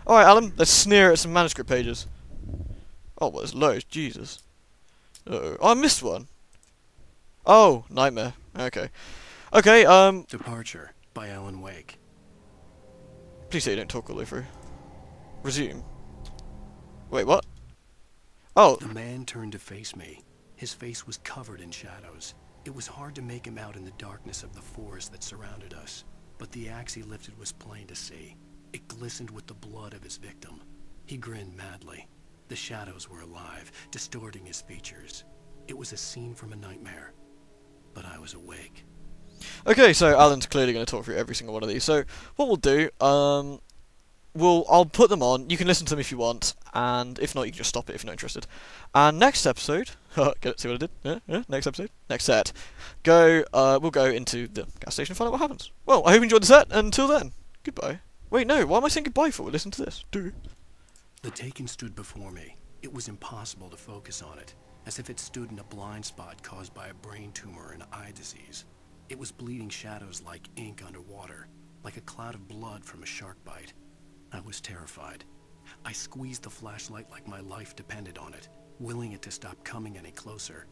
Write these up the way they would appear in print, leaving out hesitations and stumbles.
Alright, Alan, let's sneer at some manuscript pages. Oh, well, there's loads. Jesus. Uh-oh. Oh, I missed one. Oh, nightmare. Okay. Okay, Departure by Alan Wake. please say you don't talk all the way through. Resume. Wait, what? Oh. The man turned to face me. His face was covered in shadows. It was hard to make him out in the darkness of the forest that surrounded us, but the axe he lifted was plain to see. It glistened with the blood of his victim. He grinned madly. The shadows were alive, distorting his features. It was a scene from a nightmare, but I was awake. Okay, so Alan's clearly going to talk through every single one of these. So what we'll do, I'll put them on. You can listen to them if you want, and if not, you can just stop it if you're not interested. And next episode, get it? See what I did? Yeah. Next episode, next set. We'll go into the gas station and find out what happens. Well, I hope you enjoyed the set. Until then, goodbye. Wait, no. Why am I saying goodbye for? Listen to this. Do. The Taken stood before me. It was impossible to focus on it, as if it stood in a blind spot caused by a brain tumor and eye disease. It was bleeding shadows like ink underwater, like a cloud of blood from a shark bite. I was terrified. I squeezed the flashlight like my life depended on it, willing it to stop coming any closer.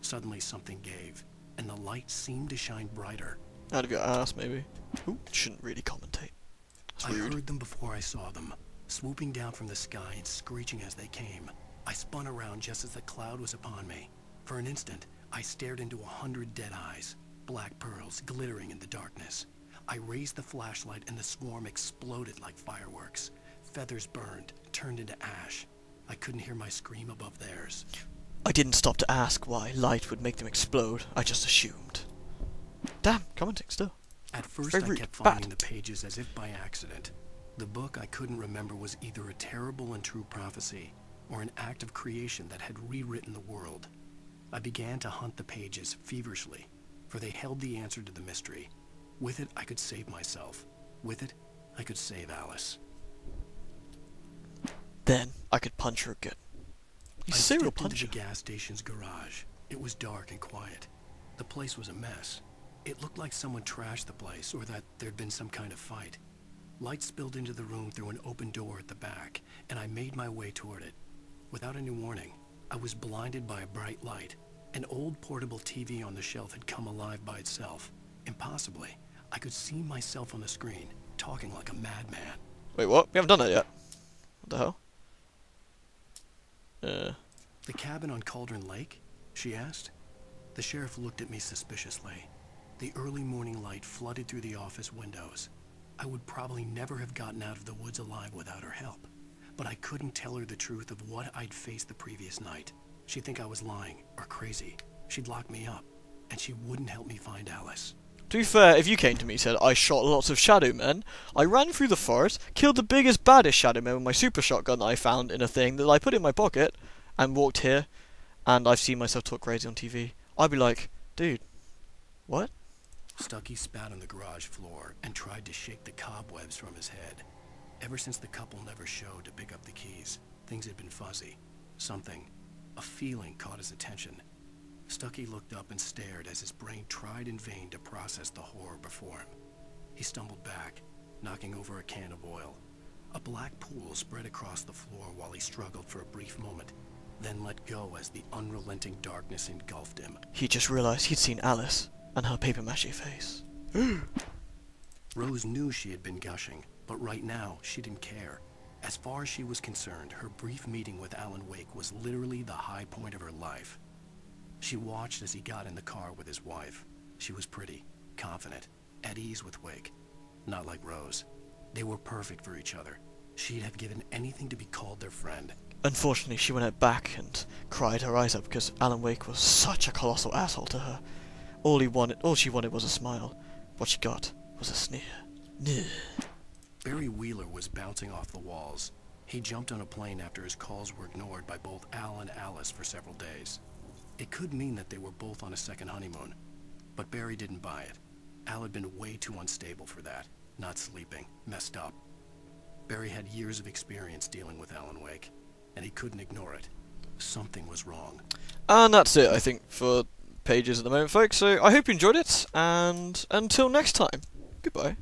Suddenly something gave, and the light seemed to shine brighter. Out of your ass, maybe. Ooh, shouldn't really commentate. I heard them before I saw them, swooping down from the sky and screeching as they came. I spun around just as the cloud was upon me. For an instant, I stared into 100 dead eyes, black pearls glittering in the darkness. I raised the flashlight and the swarm exploded like fireworks. Feathers burned, turned into ash. I couldn't hear my scream above theirs. I didn't stop to ask why light would make them explode. I just assumed. Damn, commenting still. At first Very I rude. kept finding Bad. the pages as if by accident. The book I couldn't remember was either a terrible and true prophecy or an act of creation that had rewritten the world. I began to hunt the pages feverishly, for they held the answer to the mystery. With it, I could save myself. With it, I could save Alice. Then I could punch her again. He's a I serial stepped into puncher. the gas station's garage. It was dark and quiet. The place was a mess. It looked like someone trashed the place, or that there'd been some kind of fight. Light spilled into the room through an open door at the back, and I made my way toward it. Without any warning, I was blinded by a bright light. An old portable TV on the shelf had come alive by itself. Impossibly, I could see myself on the screen, talking like a madman. Wait, what? We haven't done that yet. What the hell? The cabin on Cauldron Lake? She asked. The sheriff looked at me suspiciously. The early morning light flooded through the office windows. I would probably never have gotten out of the woods alive without her help. But I couldn't tell her the truth of what I'd faced the previous night. She'd think I was lying, or crazy. She'd lock me up, and she wouldn't help me find Alice. To be fair, if you came to me and said, I shot lots of shadow men, I ran through the forest, killed the biggest, baddest shadow men with my super shotgun that I found in a thing that I put in my pocket, and walked here, and I've seen myself talk crazy on TV, I'd be like, dude, what? Stucky spat on the garage floor and tried to shake the cobwebs from his head. Ever since the couple never showed to pick up the keys, things had been fuzzy. Something, a feeling caught his attention. Stucky looked up and stared as his brain tried in vain to process the horror before him. He stumbled back, knocking over a can of oil. A black pool spread across the floor while he struggled for a brief moment, then let go as the unrelenting darkness engulfed him. He just realised he'd seen Alice, and her papier-mâché face. Rose knew she had been gushing, but right now she didn't care. As far as she was concerned, her brief meeting with Alan Wake was literally the high point of her life. She watched as he got in the car with his wife. She was pretty, confident, at ease with Wake. Not like Rose. They were perfect for each other. She'd have given anything to be called their friend. Unfortunately, she went out back and cried her eyes out because Alan Wake was such a colossal asshole to her. All she wanted was a smile. What she got was a sneer. Nuh. Barry Wheeler was bouncing off the walls. He jumped on a plane after his calls were ignored by both Al and Alice for several days. It could mean that they were both on a second honeymoon, but Barry didn't buy it. Al had been way too unstable for that, not sleeping, messed up. Barry had years of experience dealing with Alan Wake, and he couldn't ignore it. Something was wrong. And that's it, I think, for pages at the moment, folks. So I hope you enjoyed it, and until next time, goodbye.